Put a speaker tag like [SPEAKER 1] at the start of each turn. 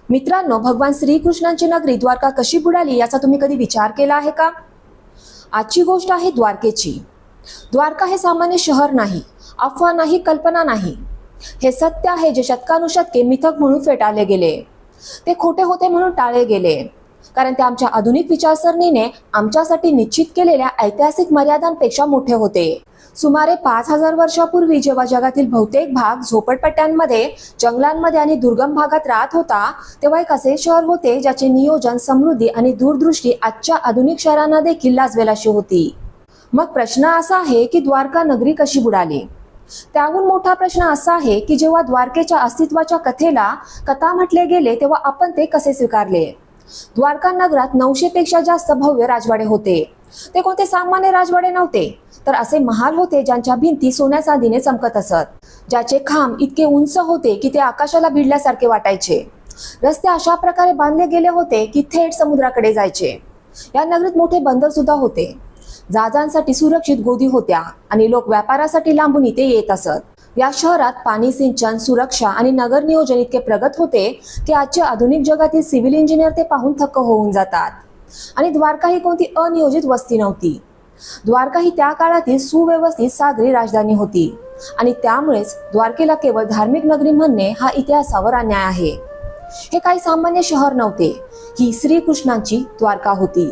[SPEAKER 1] मित्रांनो, भगवान श्रीकृष्णांची नगरी द्वारका कशी बुडाली याचा तुम्ही कधी विचार केला आहे का? आजची गोष्ट आहे द्वारकेची. द्वारका हे सामान्य शहर नाही, अफवा नाही, कल्पना नाही. हे सत्य आहे जे शतकानुशतके मिथक म्हणून फेटाळले गेले. ते खोटे होते म्हणून टाळले गेले, कारण ते आमच्या आधुनिक विचारसरणीने आमच्यासाठी निश्चित केलेल्या ऐतिहासिक मर्यादांपेक्षा मोठे होते. सुमारे 5000 वर्षापूर्वी जेव्हा जगातील बहुतेक भाग झोपडपट्ट्यांमध्ये, जंगलांमध्ये आणि दुर्गम भागात राहत होता, तेव्हा एक असे शहर होते ज्याचे नियोजन, समृद्धी आणि दूरदृष्टी आजच्या आधुनिक शहरांना देखील लाजवेल अशी होती. मग प्रश्न असा आहे की द्वारका नगरी कशी बुडाली? त्याहून मोठा प्रश्न असा आहे की जेव्हा द्वारकेच्या अस्तित्वाच्या कथेला कथा म्हटले गेले तेव्हा आपण ते कसे स्वीकारले? द्वारका नगरात 900 पेक्षा जास्त भव्य राजवाडे होते. ते कोणते सामान्य राजवाडे नव्हते, तर असे महाल होते ज्यांच्या भिंती सोन्या चांदीने चमकत असत, ज्याचे खांब इतके उंच होते की ते आकाशाला भिडल्यासारखे वाटायचे. रस्ते अशा प्रकारे बांधले गेले होते की थेट समुद्राकडे जायचे. या नगरीत मोठे बंदर सुद्धा होते. जहाजांसाठी सुरक्षित गोदी होत्या आणि लोक व्यापारासाठी लांबून इथे येत असत. या शहरात पाणी, सिंचन, सुरक्षा आणि नगर नियोजन इतके प्रगत होते की आजच्या आधुनिक जगातील सिव्हिल इंजिनियर ते पाहून थक्क होऊन जातात. आणि द्वारका ही कोणती अनियोजित वस्ती नव्हती. द्वारका ही त्या काळातील सुव्यवस्थित सागरी राजधानी होती आणि त्यामुळेच द्वारकेला केवळ धार्मिक नगरी म्हणणे हा इतिहासावर अन्याय आहे. हे काही सामान्य शहर नव्हते, ही श्रीकृष्णांची द्वारका होती.